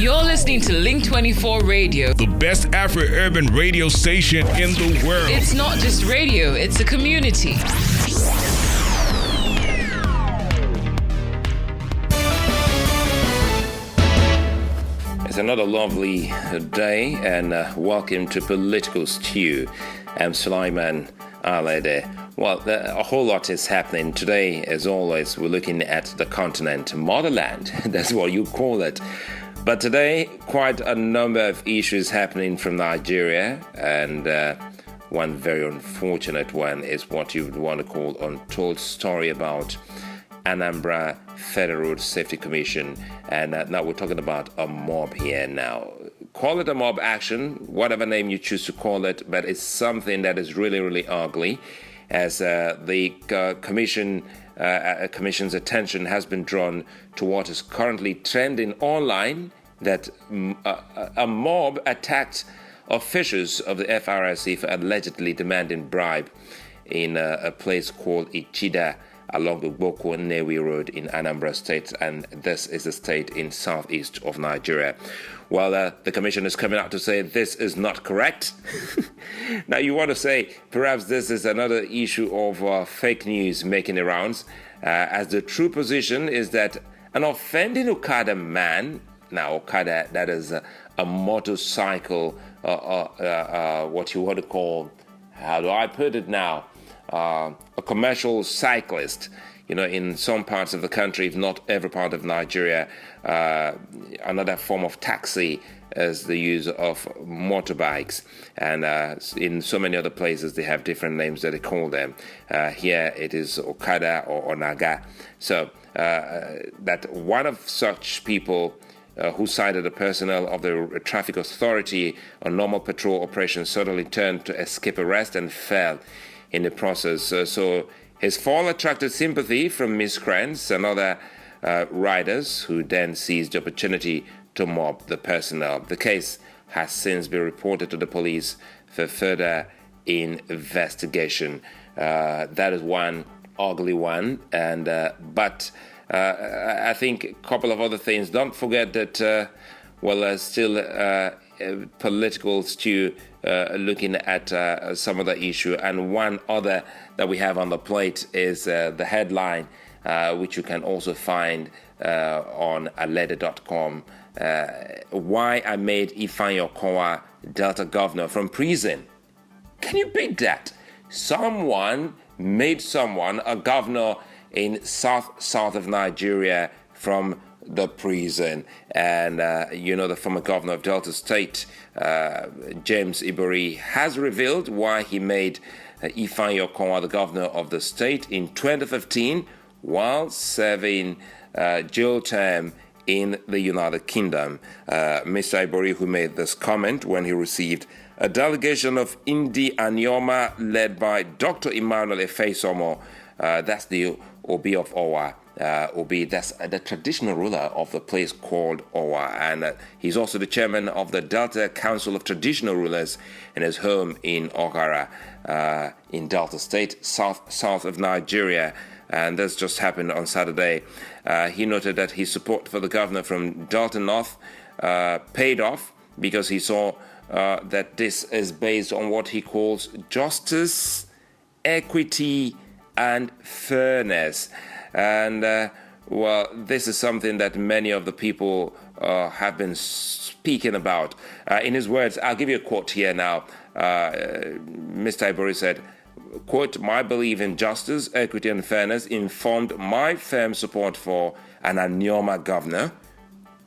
You're listening to Link 24 Radio, the best Afro-urban radio station in the world. It's not just radio, it's a community. It's another lovely day, and welcome to Political Stew. I'm Sulaiman Aledeh. Well, a whole lot is happening today. As always, we're looking at the continent, motherland. That's what you call it. But today, quite a number of issues happening from Nigeria, and one very unfortunate one is what you would want to call untold story about Anambra Federal Road Safety Commission. And now we're talking about a mob here now. Call it a mob action, whatever name you choose to call it, but it's something that is really, really ugly, as the commission's attention has been drawn to what is currently trending online, that a mob attacked officials of the FRSC for allegedly demanding bribe in a place called Ichida along the Boko Nnewi Road in Anambra State, and this is a state in southeast of Nigeria. Well, the commission is coming out to say this is not correct. Now, you want to say perhaps this is another issue of fake news making the rounds, as the true position is that an offending Okada man, now Okada, that is a motorcycle, what you want to call, how do I put it now, a commercial cyclist. You know, in some parts of the country, if not every part of Nigeria, another form of taxi is the use of motorbikes. And in so many other places, they have different names that they call them. Here it is Okada or Onaga. So that one of such people who cited the personnel of the traffic authority on normal patrol operations suddenly turned to escape arrest and fell in the process. So his fall attracted sympathy from miscreants and other riders, who then seized the opportunity to mob the personnel. The case has since been reported to the police for further investigation. That is one ugly one, and but I think a couple of other things. Don't forget that still political stew looking at some other issue, and one other that we have on the plate is the headline, which you can also find on aledeh.com. Why I made Ifeanyi Okowa Delta governor from prison. Can you beat that? Someone made someone a governor in south of Nigeria from the prison. And the former governor of Delta State, James Ibori, has revealed why he made Ifeanyi Okowa the governor of the state in 2015 while serving jail term in the United Kingdom. Mr. Ibori, who made this comment when he received a delegation of Indi Anyoma led by Dr. Emmanuel Efesomo, that's the Obi of Owa. Obi, that's the traditional ruler of the place called Owa, and he's also the chairman of the Delta Council of Traditional Rulers in his home in Okara, in Delta State, south of Nigeria. And this just happened on Saturday. He noted that his support for the governor from Delta North paid off, because he saw that this is based on what he calls justice, equity, and fairness. And this is something that many of the people have been speaking about. In his words, I'll give you a quote here now. Mr. Ibori said, quote, "My belief in justice, equity, and fairness informed my firm support for an Anyoma governor,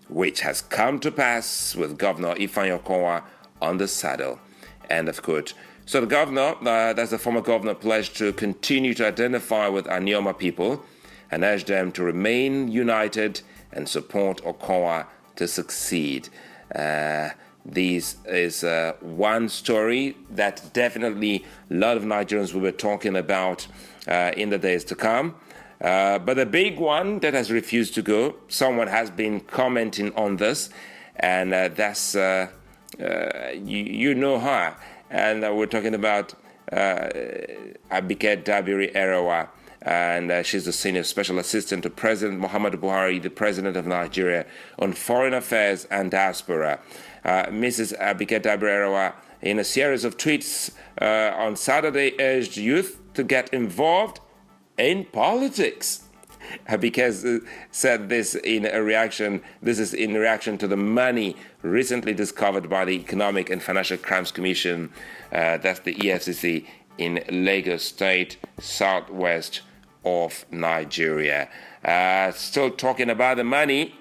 which has come to pass with Governor Ifeanyi Okowa on the saddle." End of quote. So the governor, that's the former governor, pledged to continue to identify with Anyoma people and urge them to remain united and support Okowa to succeed. This is one story that definitely a lot of Nigerians will be talking about in the days to come. But the big one that has refused to go, someone has been commenting on this, and that's, you know her. And we're talking about Abike Dabiri Erawa. and she's the Senior Special Assistant to President Muhammadu Buhari, the President of Nigeria, on Foreign Affairs and Diaspora. Mrs. Abike Dabirawa, in a series of tweets on Saturday, urged youth to get involved in politics. Abike said this is in reaction to the money recently discovered by the Economic and Financial Crimes Commission, that's the EFCC, in Lagos State, southwest of Nigeria. Still talking about the money,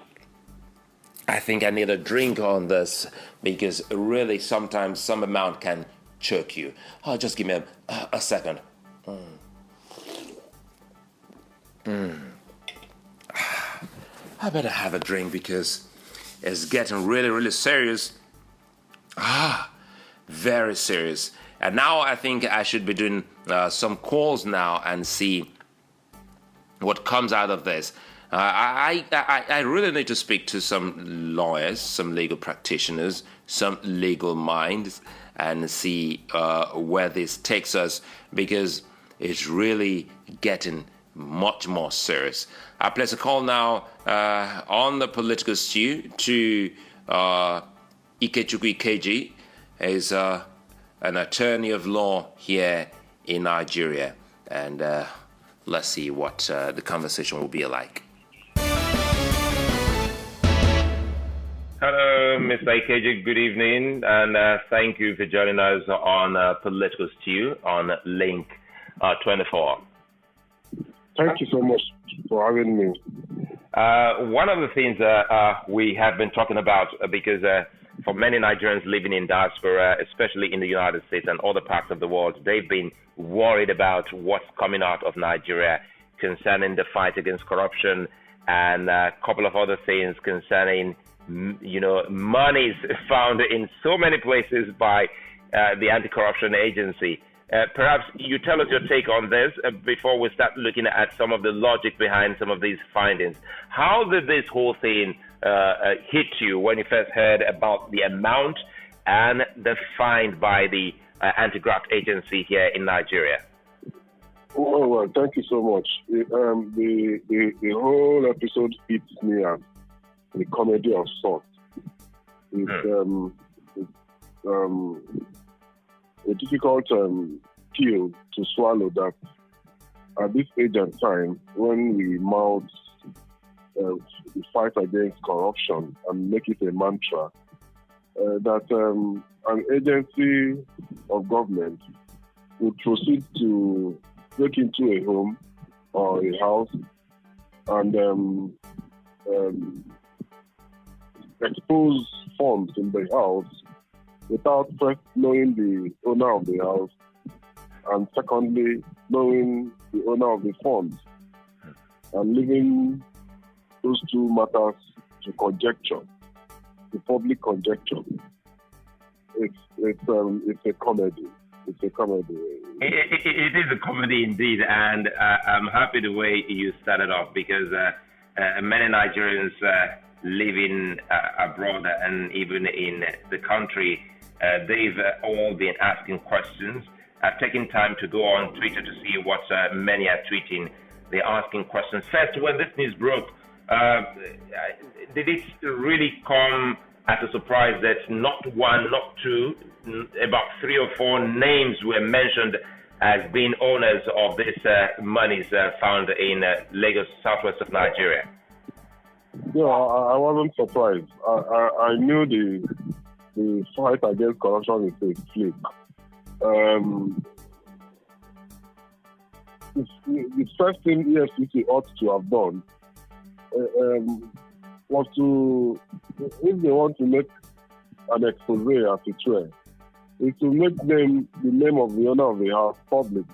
I think I need a drink on this, because really sometimes some amount can choke you. Oh, just give me a second. I better have a drink because it's getting really, really serious. Very serious. And now I think I should be doing some calls now and see what comes out of this. I really need to speak to some lawyers, some legal practitioners, some legal minds, and see where this takes us, because it's really getting much more serious. I place a call now on the political stew to Ikechukwu Ikeji. He's an attorney of law here in Nigeria, and let's see what the conversation will be like. Hello, Mr. Ikeji. Good evening, and thank you for joining us on Political Stew on Link 24. Thank you so much for having me. One of the things we have been talking about, because for many Nigerians living in diaspora, especially in the United States and other parts of the world, they've been worried about what's coming out of Nigeria concerning the fight against corruption, and a couple of other things concerning, monies found in so many places by the anti-corruption agency. Perhaps you tell us your take on this before we start looking at some of the logic behind some of these findings. How did this whole thing hit you when you first heard about the amount and the fine by the anti-graft agency here in Nigeria? Oh, well, thank you so much. The whole episode hits me as a comedy of sorts. It's a difficult pill to swallow, that at this age and time, when we mount the fight against corruption and make it a mantra, that an agency of government would proceed to break into a home or a house and expose funds in the house without first knowing the owner of the house, and secondly, knowing the owner of the funds, and leaving those two matters to conjecture, to public conjecture. It's a comedy. It's a comedy. It is a comedy indeed, and I'm happy the way you started off, because many Nigerians living abroad and even in the country, they've all been asking questions. I've taken time to go on Twitter to see what many are tweeting. They're asking questions. First, when this news broke, did it really come as a surprise that not one, not two, about 3 or 4 names were mentioned as being owners of this monies found in Lagos, southwest of Nigeria? Yeah, I wasn't surprised. I knew the fight against corruption is a flick. The first thing EFCC ought to have done was to, if they want to make an expose, as it were, is to make them the name of the owner of the house public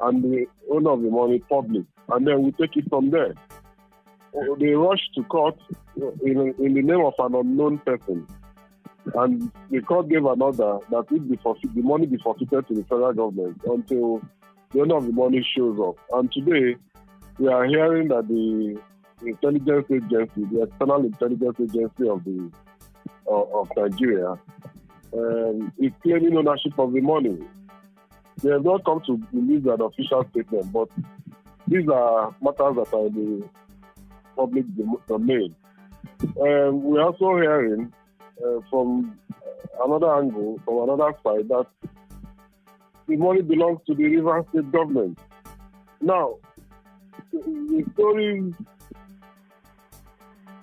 and the owner of the money public, and then we take it from there. They rush to court in the name of an unknown person, and the court gave an order that the money be forfeited to the federal government until the owner of the money shows up. And today, we are hearing that the intelligence agency, the external intelligence agency of Nigeria, is claiming ownership of the money. They have not come to release an official statement, but these are matters that are in the public domain. We're also hearing from another angle, from another side, that the money belongs to the Rivers State government. Now, the stories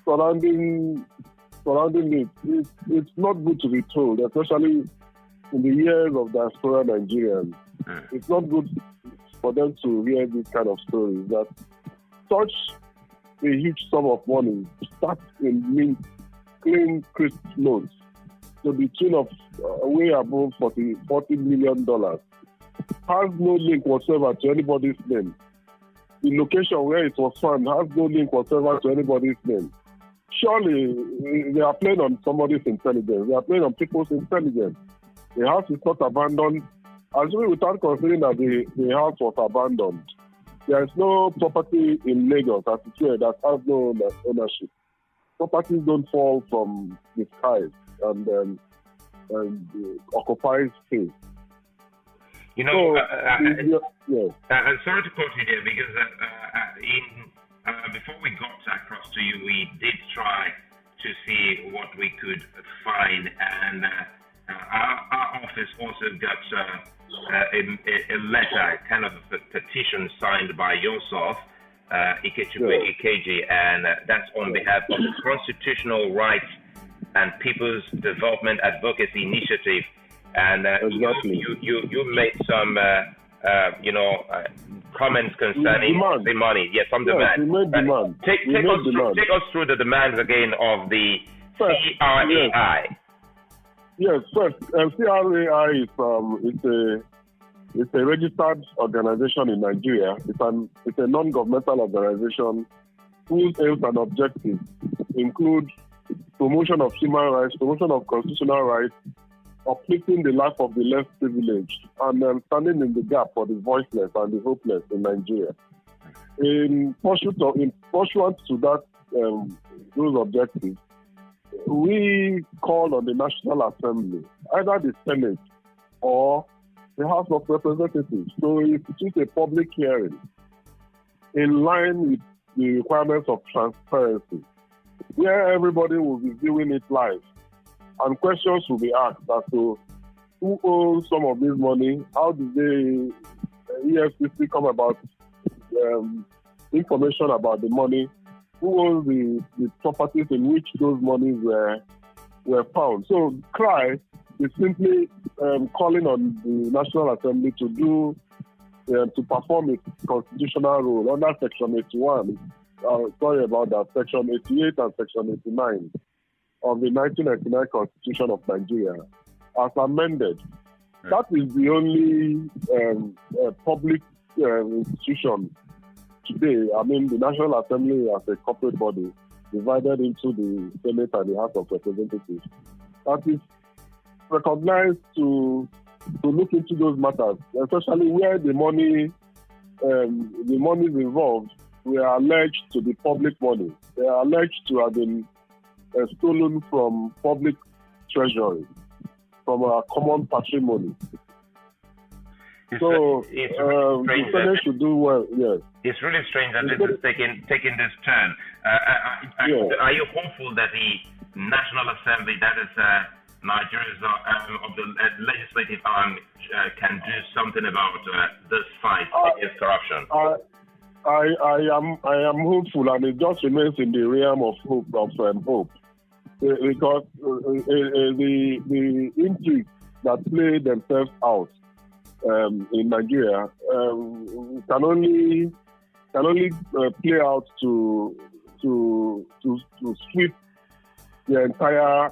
surrounding it's not good to be told, especially in the years of diaspora Nigerians. It's not good for them to hear this kind of stories, that such a huge sum of money starts in clean, crisp notes to the tune of way above $40 million. Has no link whatsoever to anybody's name. The location where it was found has no link whatsoever to anybody's name. Surely they are playing on somebody's intelligence. They are playing on people's intelligence. The house is not abandoned. Assuming without considering that the house was abandoned, there is no property in Lagos as it were that has no ownership. Properties don't fall from the skies and occupy space. You know, yes. I'm sorry to quote you there because before we got across to you, we did try to see what we could find, and our office also got a letter, kind of a petition signed by yourself, Ikechukwu Ikeji, and that's on behalf of the Constitutional Rights and People's Development Advocacy Initiative. And exactly. you made some comments concerning the money. Yes, some demand. We made demand. Take us through the demands again of the CRAI. Yes, first, CRAI is a registered organization in Nigeria. It's a non-governmental organization whose aims and objectives include promotion of human rights, promotion of constitutional rights, uplifting the life of the less privileged, and standing in the gap for the voiceless and the hopeless in Nigeria. In pursuant to that, those objectives, we call on the National Assembly, either the Senate or the House of Representatives, to institute a public hearing in line with the requirements of transparency, where everybody will be viewing it live. And questions will be asked as to who owns some of this money, how did the EFCC come about information about the money, who owns the properties in which those monies were found. So CRAI is simply calling on the National Assembly to perform its constitutional role under Section 81, Section 88 and Section 89. Of the 1999 Constitution of Nigeria, as amended. That is the only public institution today. I mean, the National Assembly as a corporate body divided into the Senate and the House of Representatives. That is recognized to look into those matters, especially where the money is involved. We are alleged to be public money. They are alleged to have been stolen from public treasury, from our common patrimony. The Senate should do well, yes. It's really strange that this is taking this turn. Are you hopeful that the National Assembly, that is Nigeria's of the legislative arm, can do something about this fight against corruption? I am hopeful, and it just remains in the realm of hope, because the intrigues that play themselves out in Nigeria can only play out to sweep the entire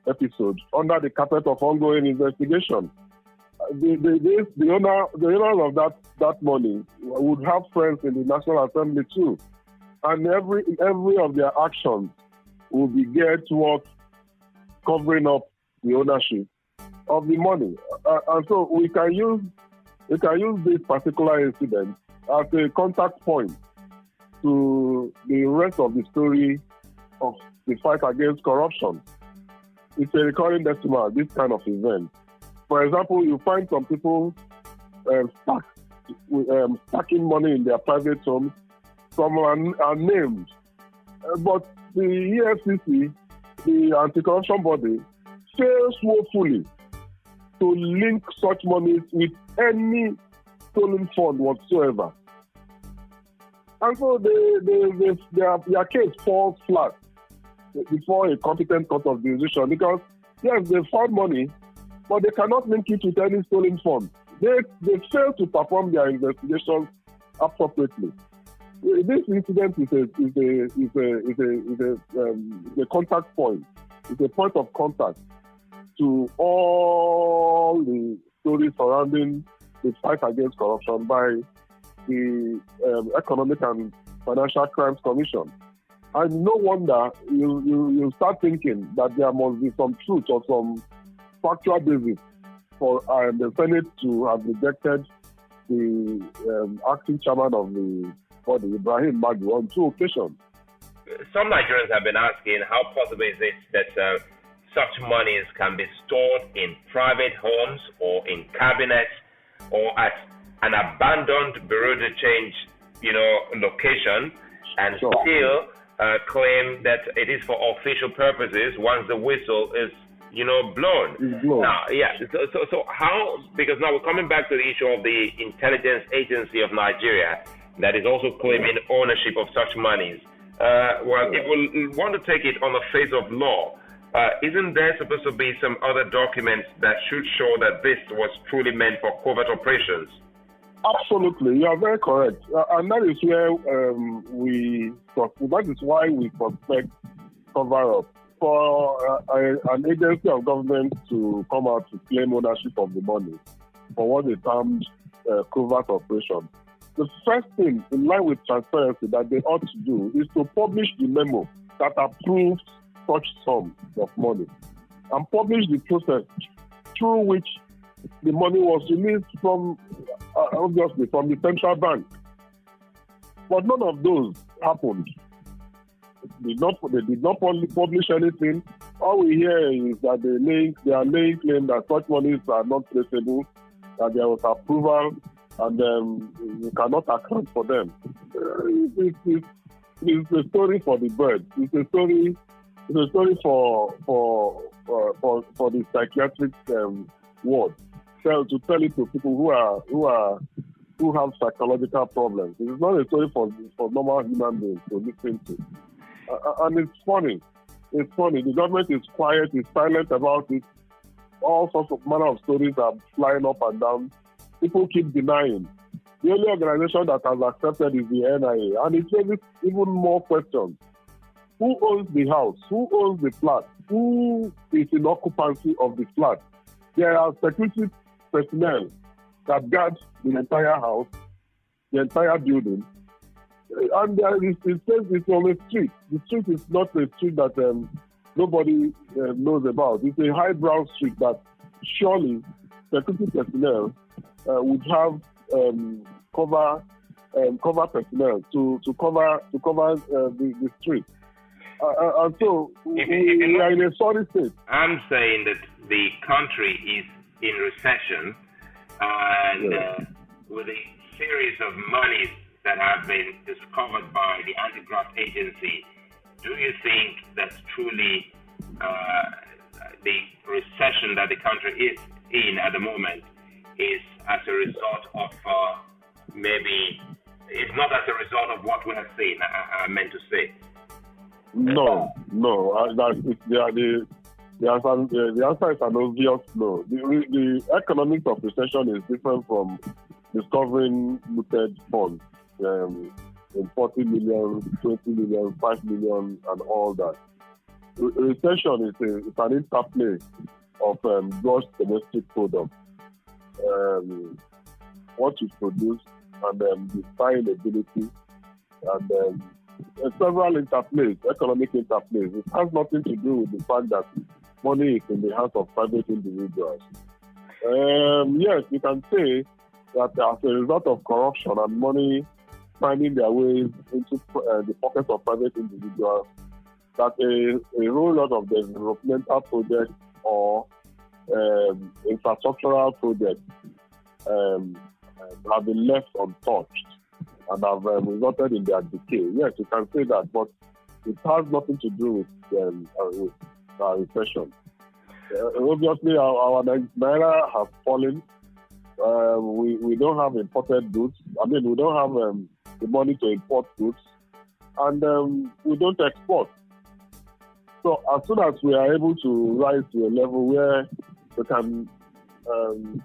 episode under the carpet of ongoing investigation. The owner of that money would have friends in the National Assembly too, and every of their actions will be geared towards covering up the ownership of the money, and so we can use this particular incident as a contact point to the rest of the story of the fight against corruption. It's a recurring decimal, this kind of event. For example, you find some people stuck stacking money in their private homes. Some are named. But the EFCC, the anti-corruption body, fails woefully to link such monies with any stolen fund whatsoever. And so their case falls flat before a competent court of jurisdiction because, yes, they found money, but they cannot link it with any stolen fund. They fail to perform their investigations appropriately. This incident is a contact point. It's a point of contact to all the stories surrounding the fight against corruption by the Economic and Financial Crimes Commission. And no wonder you start thinking that there must be some truth or some factual basis for the Senate to have rejected the acting chairman of the body, Ibrahim Magdu, on 2 occasions. Some Nigerians have been asking how possible is it that such monies can be stored in private homes or in cabinets or at an abandoned bureau de change, location, and still claim that it is for official purposes once the whistle is, blown. Now, yeah. So how? Because now we're coming back to the issue of the intelligence agency of Nigeria that is also claiming ownership of such monies. If we want to take it on the face of law, isn't there supposed to be some other documents that should show that this was truly meant for covert operations? Absolutely, you are very correct, and that is where that is why we suspect cover-up for an agency of government to come out to claim ownership of the money for what they termed covert operation. The first thing, in line with transparency, that they ought to do is to publish the memo that approves such sum of money and publish the process through which the money was released from, obviously, from the central bank. But none of those happened. They did not publish anything. All we hear is that they are laying claim that such monies are not traceable, that there was approval, and you cannot account for them. It's a story for the birds. It's a story for the psychiatric ward. To tell it to people who have psychological problems. It is not a story for normal human beings to listen to. And it's funny. The government is quiet, is silent about it. All sorts of manner of stories are flying up and down. People keep denying. The only organization that has accepted is the NIA. And it raises even more questions. Who owns the house? Who owns the flat? Who is in occupancy of the flat? There are security personnel that guard the entire house, the entire building. And it says it's on a street. The street is not a street that nobody knows about. It's a highbrow street that surely security personnel would have cover personnel to cover the street. And so we are in a sorry state. I'm saying that the country is in recession, and with a series of monies that have been discovered by the anti-graft agency, do you think that truly the recession that the country is in at the moment is as a result of maybe it's not as a result of what we have seen? I meant to say. No. The answer is an obvious no. The economics of recession is different from discovering looted funds in 40 million, 20 million, 5 million, and all that. Recession is an interplay of gross domestic product, what you produce, and the buying ability, and several interplays, economic interplays. It has nothing to do with the fact that money is in the hands of private individuals. Yes, you can say that as a result of corruption and money finding their ways into the pockets of private individuals, that a whole lot of developmental projects or infrastructural projects have been left untouched and have resulted in their decay. Yes, you can say that, but it has nothing to do with recession. Obviously, our naira has fallen. We don't have imported goods. I mean, we don't have the money to import goods, and we don't export. So as soon as we are able to rise to a level where we can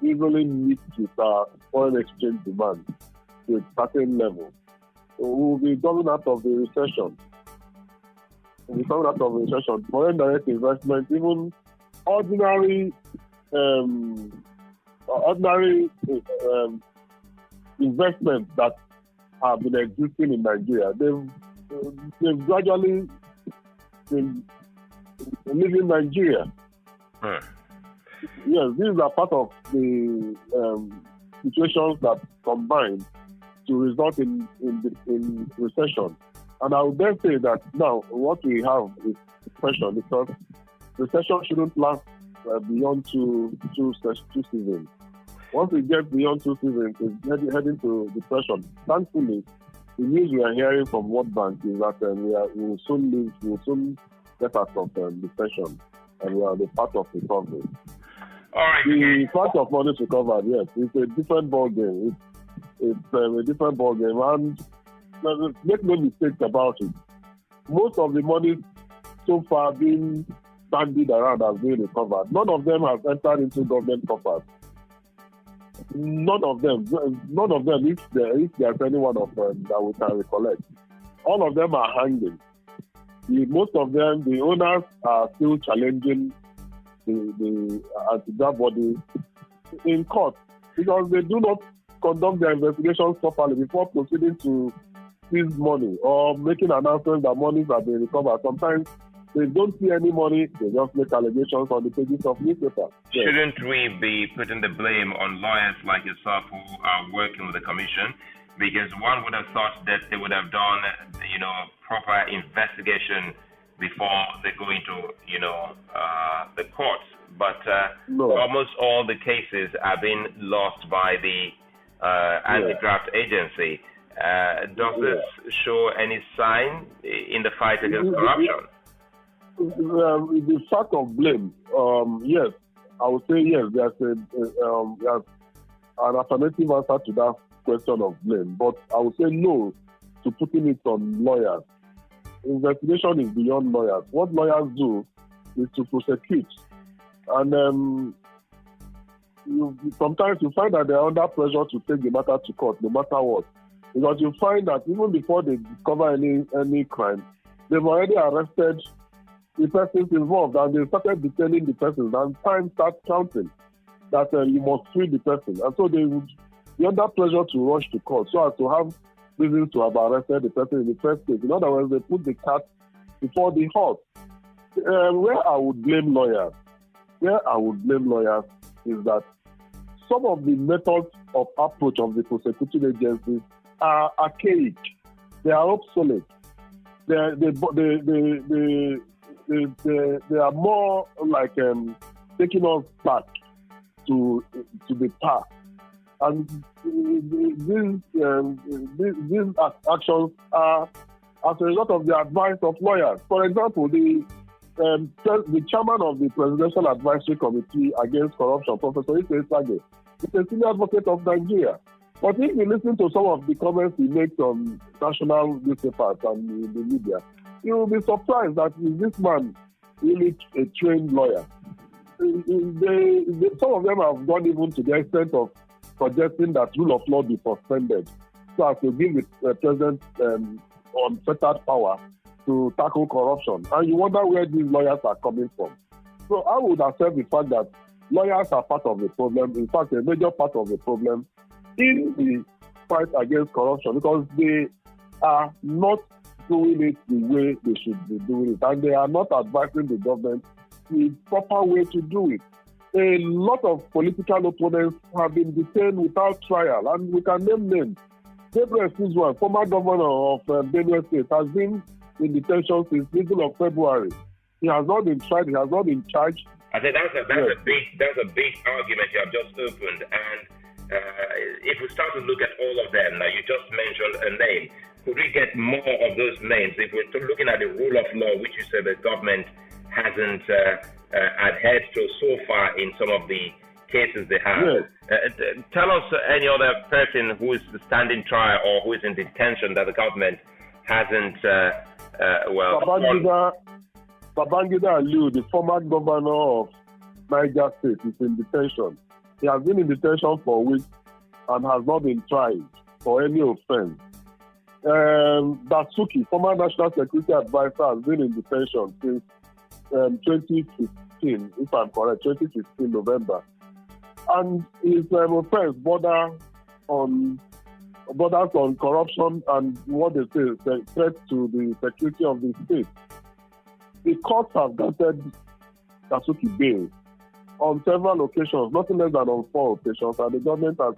easily meet with our foreign exchange demand to a certain level, we will be coming out of the recession. We'll be coming out of the recession. Foreign direct investment, even ordinary investments that have been existing in Nigeria, they've gradually been leaving Nigeria. Yes, these are part of the situations that combine to result in recession. And I would then say that now what we have is recession, because recession shouldn't last beyond two seasons. Once we get beyond 2 seasons, it's heading to depression. Thankfully, the news we are hearing from World Bank is that we will soon get out of depression, and we are the part of recovery. All right. The part of money recovered, yes, it's a different ball game. It's a different ball game, and make no mistake about it. Most of the money so far being bandied around has been recovered. None of them has entered into government coffers. None of them. If there's any one of them that we can recollect, all of them are hanging. Most of them, the owners are still challenging the anti-graft body in court because they do not conduct their investigations properly before proceeding to seize money or making announcements that monies have been recovered. Sometimes they don't see any money, they just make allegations on the pages of newspapers. Yes. Shouldn't we be putting the blame on lawyers like yourself who are working with the commission? Because one would have thought that they would have done, proper investigation before they go into, the courts. But almost all the cases have been lost by the anti-graft agency. Does this show any sign in the fight against corruption? The fact of blame, yes, I would say yes. There's an affirmative answer to that question of blame, but I would say no to putting it on lawyers. Investigation is beyond lawyers. What lawyers do is to prosecute, and sometimes you find that they are under pressure to take the matter to court, no matter what, because you find that even before they discover any crime, they've already arrested the persons involved, and they started detaining the persons, and time starts counting that you must free the person. And so they would be under pressure to rush to court so as to have reasons to have arrested the person in the first place. In other words, they put the cat before the horse. Where I would blame lawyers is that some of the methods of approach of the prosecuting agencies are archaic. They are obsolete. They are more like taking us back to the past, and these actions are as a result of the advice of lawyers. For example, the chairman of the Presidential Advisory Committee Against Corruption, Professor Sulai, is a senior advocate of Nigeria. But if you listen to some of the comments he makes on national newspapers and in the media, you will be surprised that is this man really a trained lawyer. Some of them have gone even to the extent of suggesting that rule of law be suspended so as to give the president unfettered power to tackle corruption. And you wonder where these lawyers are coming from. So I would accept the fact that lawyers are part of the problem, in fact a major part of the problem in the fight against corruption, because they are not doing it the way they should be doing it, and they are not advising the government the proper way to do it. A lot of political opponents have been detained without trial, and we can name names. Gabriel Sizwan, former governor of Benue State, has been in detention since middle of February. He has not been tried, he has not been charged. I think that's a big argument you have just opened, and if we start to look at all of them, now you just mentioned a name, could we get more of those names? If we're looking at the rule of law, which you said the government hasn't adhered to so far in some of the cases they have. Yes. Tell us any other person who is standing trial or who is in detention that the government hasn't, Babangida Aliu, the former governor of Niger State, is in detention. He has been in detention for weeks and has not been tried for any offense. Dasuki, former National Security Advisor, has been in detention since 2015, if I'm correct, 2015 November. And his offense borders on corruption and what they say threat to the security of the state. The courts have granted Dasuki bail on several occasions, nothing less than on 4 occasions, and the government has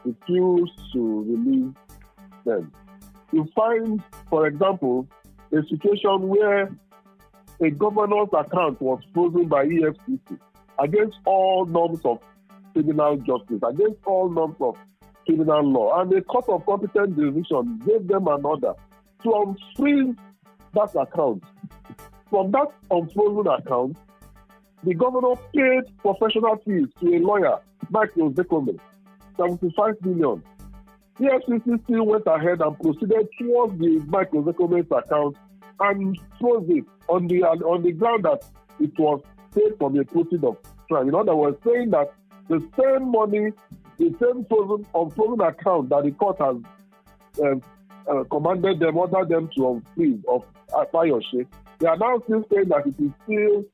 refused to release them. You find, for example, a situation where a governor's account was frozen by EFCC against all norms of criminal justice, against all norms of criminal law, and the court of competent jurisdiction gave them an order to unfreeze that account. From that unfrozen account, the governor paid professional fees to a lawyer, Michael Zekome, 75 million. The EFCC still went ahead and proceeded towards the Michael Zekome's account and froze it on the ground that it was paid from a proceed of crime. In other words, saying that the same money, the same unfrozen account that the court has commanded them, ordered them to unfreeze of Fayoshe, they are now still saying that it is still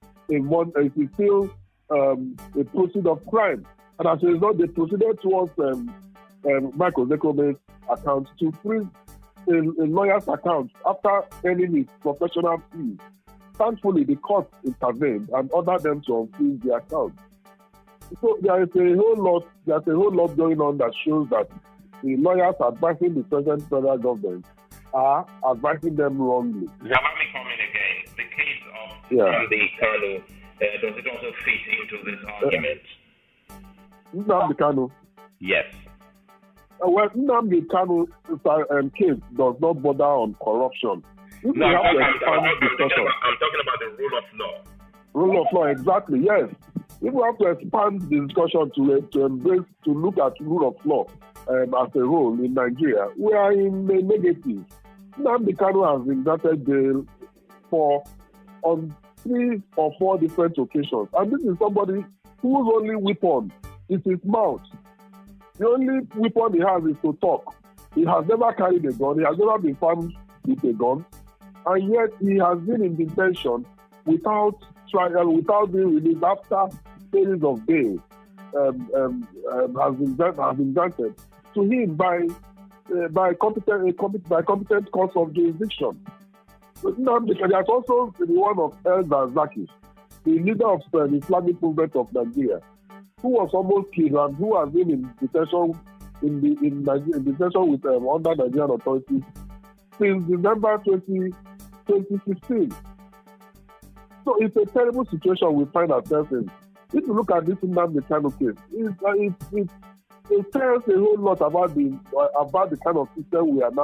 a proceed of crime. And as a result, they proceeded towards Michael Zekome's account to freeze a lawyer's account after earning his professional fees. Thankfully, the court intervened and ordered them to unfreeze the account. So there's a whole lot going on that shows that the lawyers advising the present federal government are advising them wrongly. Zamami coming again. The case of Nnamdi Kanu, does it also fit into this argument? Nnamdi Kanu? Yes. Well, Nnamdi Kanu's case does not border on corruption. I'm talking about the rule of law. Rule of law, exactly, yes. If we have to expand the discussion to look at rule of law as a whole in Nigeria, we are in a negative. Nnamdi Kanu has been granted bail on 3 or 4 different occasions. And this is somebody whose only weapon is his mouth. The only weapon he has is to talk. He has never carried a gun. He has never been found with a gun. And yet he has been in detention without trial, without being released after series of bail has been granted to him by competent courts of jurisdiction. There's also the one of El Zaki, the leader of the Islamic movement of Nigeria, who was almost killed and who has been in detention with under Nigerian authorities since December 2015. So it's a terrible situation we find ourselves in. If you look at this Nnamdi Kanu case, it tells a whole lot about the kind of system we have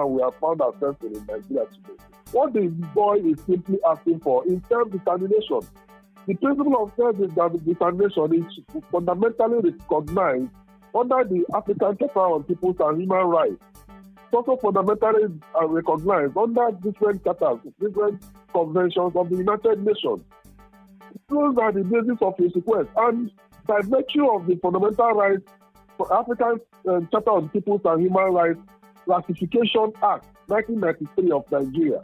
found ourselves in Nigeria today. What the boy is simply asking for is self-determination. The principle of self-determination is fundamentally recognized under the African Charter on Peoples and Human Rights. It's also fundamentally recognized under different charters, different conventions of the United Nations. Those are the basis of his request. And by virtue of the fundamental rights for African Charter on Peoples and Human Rights Ratification Act 1993 of Nigeria,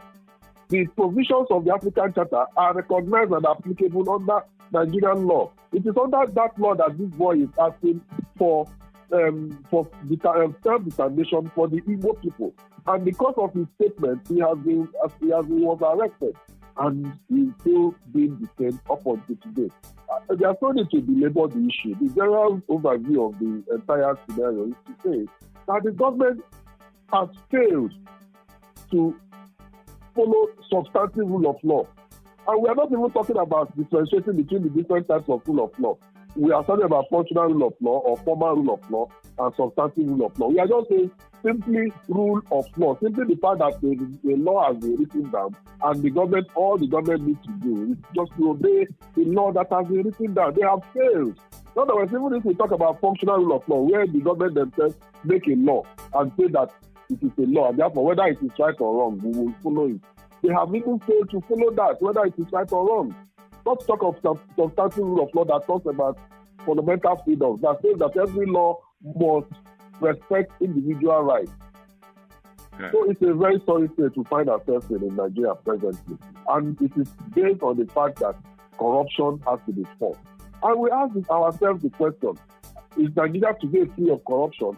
the provisions of the African Charter are recognized and applicable under Nigerian law. It is under that law that this boy is asking for self-determination for the Igbo people. And because of his statement, he was arrested and he's still being detained up until today. There's no need to belabor the issue. The general overview of the entire scenario is to say that the government has failed to follow substantive rule of law. And we are not even talking about differentiating between the different types of rule of law. We are talking about functional rule of law or formal rule of law and substantive rule of law. We are just saying simply rule of law, simply the fact that the law has been written down, and all the government needs to do is just to obey the law that has been written down. They have failed. In other words, even if we talk about functional rule of law, where the government themselves make a law and say that it is a law, and therefore whether it is right or wrong, we will follow it. They have even failed to follow that, whether it is right or wrong. Let's talk of substantive rule of law that talks about fundamental freedoms, that says that every law must respect individual rights. Okay. So it's a very sorry state to find ourselves in Nigeria presently. And it is based on the fact that corruption has to be fought. And we ask ourselves the question, is Nigeria today free of corruption?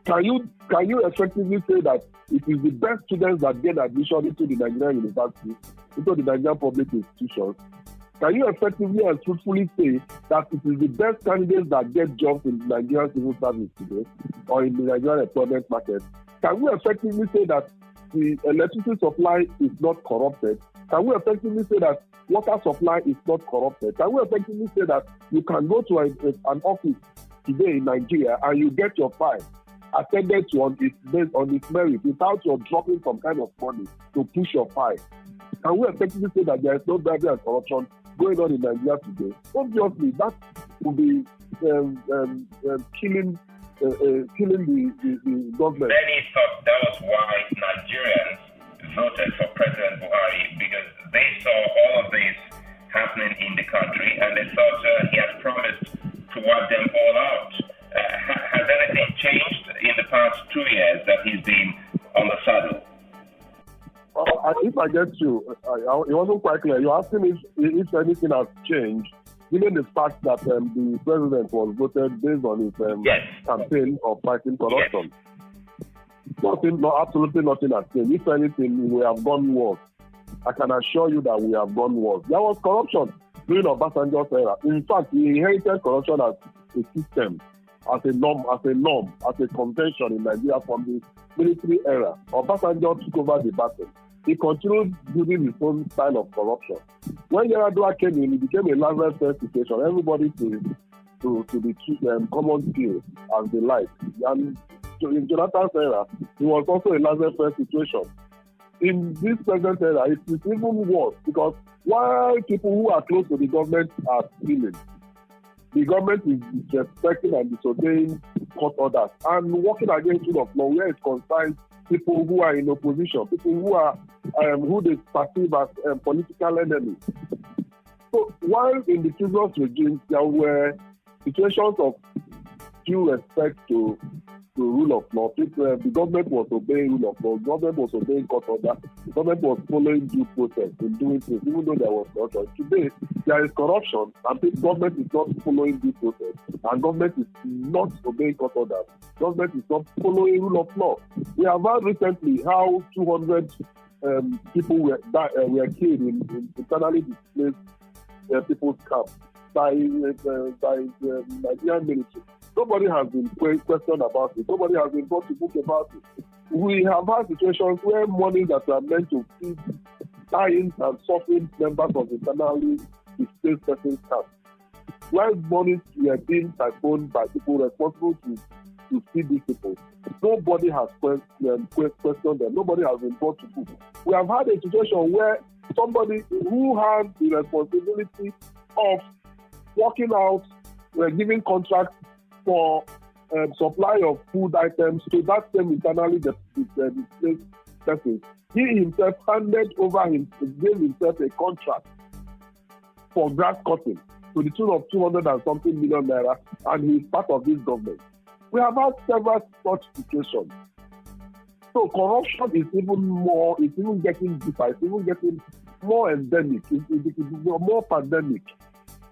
Can you effectively say that it is the best students that get admission into the Nigerian university, into the Nigerian public institutions? Can you effectively and truthfully say that it is the best candidates that get jobs in the Nigerian civil service today or in the Nigerian employment market? Can we effectively say that the electricity supply is not corrupted? Can we effectively say that water supply is not corrupted? Can we effectively say that you can go to an office today in Nigeria and you get your file attended to on its merit without your dropping some kind of money to push your file? Can we effectively say that there is no bribery and corruption going on in Nigeria today? Obviously, that would be killing the government. Many thought that was why Nigerians voted for President Buhari, because they saw all of this happening in the country and they thought he had promised to wipe them all out. Has anything changed in the past 2 years that he's been on the saddle? If I get you, it wasn't quite clear. You're asking if anything has changed, given the fact that the president was voted based on his campaign of fighting corruption. Yes. Absolutely nothing has changed. If anything, we have gone worse. I can assure you that we have gone worse. There was corruption during Obasanjo's era. In fact, we inherited corruption as a system, as a norm, as a convention in Nigeria from the military era. Obasanjo took over the battle. He continued building his own style of corruption. When Yaradua came in, it became a Lazarus situation. Everybody to be common skills as they like. And in Jonathan's era, it was also a Lazarus situation. In this present era, it is even worse because while people who are close to the government are stealing, the government is disrespecting and disobeying court orders and working against rule of law where it concerns people who are in opposition, people who are who they perceive as political enemies. So while in the previous regime there were situations of due respect to rule of law, the government was obeying rule of law, the government was obeying court order, the government was following due process in doing things, even though there was corruption. Today, there is corruption and the government is not following due process, and government is not obeying court orders. Government is not following rule of law. We have heard recently how 200 people were killed in internally displaced people's camps by the Nigerian military. Nobody has been questioned about it. Nobody has been brought to book about it. We have had situations where money that are meant to feed dying and suffering members of internally displaced persons camps, while monies were being siphoned by people responsible to feed these people, nobody has questioned them. Nobody has been brought to book. We have had a situation where somebody who has the responsibility of working out, giving contracts for supply of food items to that same internally displaced person, he himself gave himself a contract for grass cutting to the tune of 200 and something million naira, and he is part of this government. We have had several such situations. So corruption is even getting deeper, it's even getting more endemic, it's more pandemic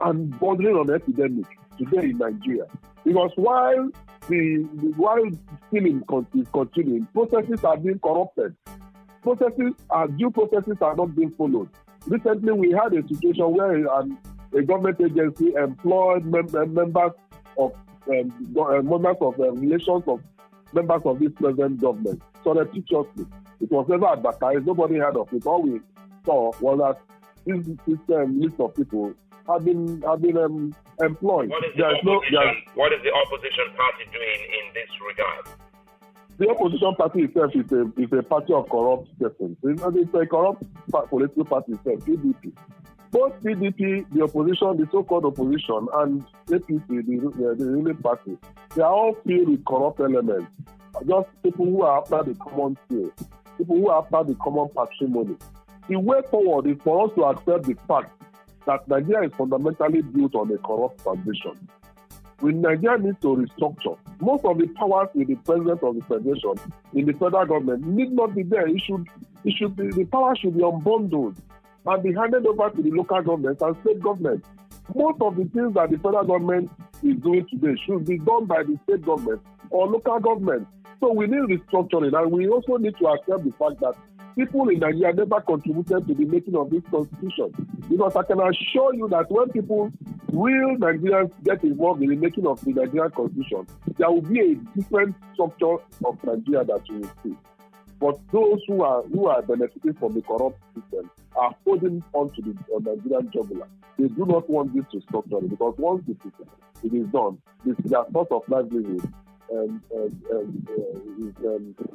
and bordering on epidemic today in Nigeria. Because while stealing is continuing, processes are being corrupted. Due processes are not being followed. Recently, we had a situation where a government agency employed members of relations of members of this present government surreptitiously. It was never advertised. Nobody heard of it. All we saw was that this list of people employed. What is the opposition party doing in this regard? The opposition party itself is a party of corrupt persons. It's a corrupt political party itself, PDP. Both PDP, the opposition, the so-called opposition, and APC, the ruling party, they are all filled with corrupt elements. Just people who are after the common field, people who are after the common patrimony. The way forward is for us to accept the fact that Nigeria is fundamentally built on a corrupt foundation. Nigeria needs to restructure. Most of the powers with the president of the federation in the federal government need not be there. The power should be unbundled and be handed over to the local governments and state governments. Most of the things that the federal government is doing today should be done by the state government or local government. So we need restructuring, and we also need to accept the fact that people in Nigeria never contributed to the making of this constitution. Because I can assure you that when real Nigerians get involved in the making of the Nigerian constitution, there will be a different structure of Nigeria that you will see. But those who are benefiting from the corrupt system are holding on to the Nigerian jugular. They do not want this to structure because once it is done, their source of livelihood is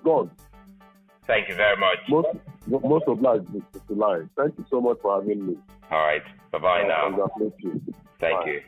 gone. Thank you very much. Most obliged, Mr. Sulai. Thank you so much for having me. All right. Bye-bye now. Congratulate you. Thank Bye. you.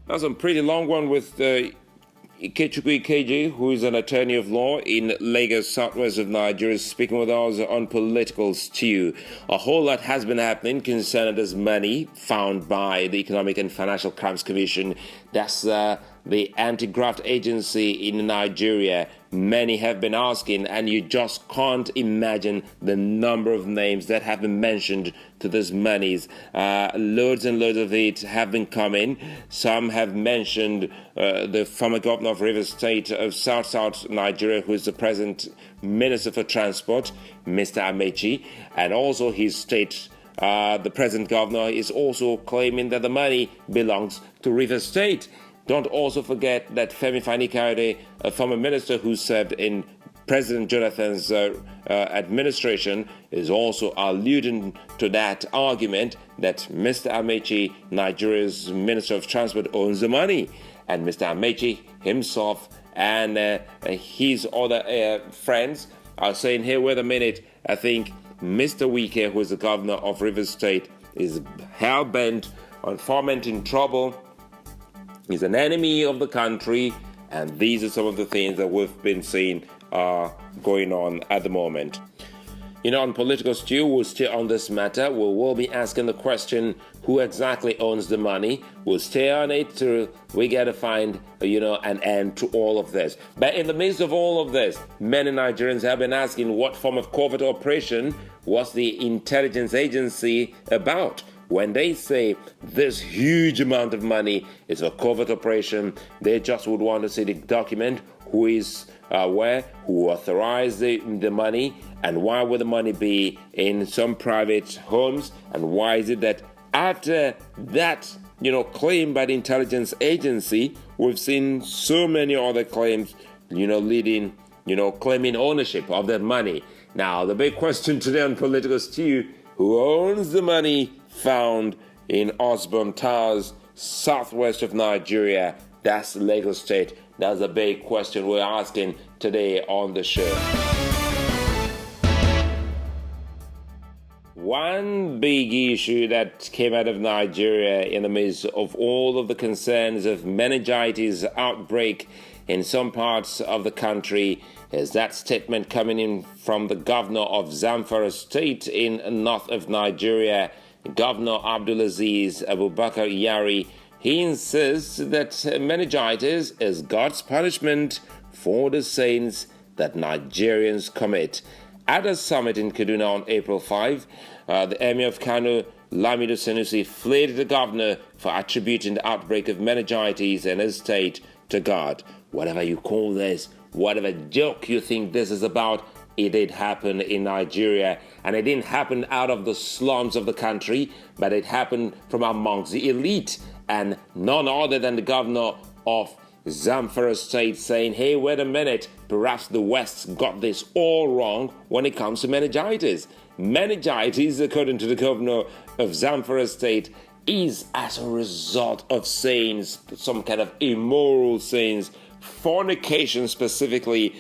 That's a pretty long one with Ikechukwu Ikeji, who is an attorney of law in Lagos, southwest of Nigeria, speaking with us on political stew. A whole lot has been happening concerning this money found by the Economic and Financial Crimes Commission. That's the anti-graft agency in Nigeria. Many have been asking, and you just can't imagine the number of names that have been mentioned to these monies. Loads and loads of it have been coming. Some have mentioned the former governor of Rivers State of South Nigeria, who is the present Minister for Transport, Mr. Amechi, and also his state. The present governor is also claiming that the money belongs to Rivers State. Don't also forget that Femi Fani-Kayode, a former minister who served in President Jonathan's administration, is also alluding to that argument that Mr. Amechi, Nigeria's Minister of Transport, owns the money. And Mr. Amechi himself and his other friends are saying, hey, wait a minute, I think Mr. Wike, who is the governor of Rivers State, is hell-bent on fomenting trouble. He's an enemy of the country, and these are some of the things that we've been seeing going on at the moment. You know, on Political Stew, we'll stay on this matter. We will be asking the question, who exactly owns the money? We'll stay on it till we get to find, an end to all of this. But in the midst of all of this, many Nigerians have been asking what form of covert operation was the intelligence agency about? When they say this huge amount of money is a covert operation, they just would want to see the document, who is where, who authorized the money, and why would the money be in some private homes, and why is it that after that, claim by the intelligence agency, we've seen so many other claims, leading, claiming ownership of that money. Now, the big question today on Political Stew, who owns the money found in Osborne Towers, southwest of Nigeria? That's Lagos State. That's a big question we're asking today on the show. One big issue that came out of Nigeria in the midst of all of the concerns of meningitis outbreak in some parts of the country is that statement coming in from the governor of Zamfara State in north of Nigeria, Governor Abdulaziz Abubakar Yari. He insists that meningitis is God's punishment for the sins that Nigerians commit. At a summit in Kaduna on April 5, the Emir of Kano, Lamido Sanusi, flared the governor for attributing the outbreak of meningitis in his state to God. Whatever you call this, whatever joke you think this is about, it did happen in Nigeria. And it didn't happen out of the slums of the country, but it happened from amongst the elite. And none other than the governor of Zamfara State saying, hey, wait a minute, perhaps the West got this all wrong when it comes to meningitis. Meningitis, according to the governor of Zamfara State, is as a result of sins, some kind of immoral sins, fornication specifically,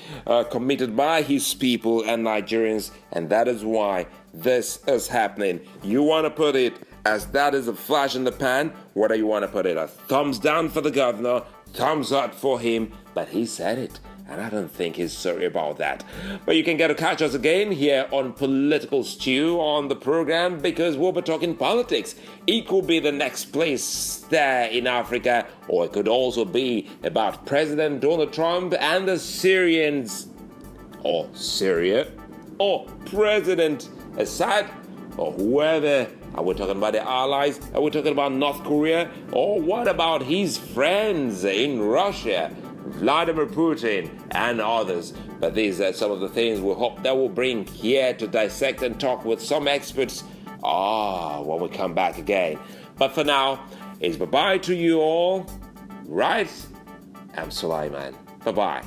committed by his people and Nigerians, and that is why this is happening. You want to put it as that is a flash in the pan, whether you want to put it a thumbs down for the governor, thumbs up for him, but he said it, and I don't think he's sorry about that. But you can get to catch us again here on Political Stew on the program, because we'll be talking politics. It could be the next place there in Africa, or it could also be about President Donald Trump and the Syrians, or Syria, or President Assad, or whoever. Are we talking about the allies? Are we talking about North Korea? Or what about his friends in Russia, Vladimir Putin and others? But these are some of the things we hope that we'll bring here to dissect and talk with some experts when we come back again. But for now, it's bye-bye to you all. Right? I'm Sulaiman. Bye-bye.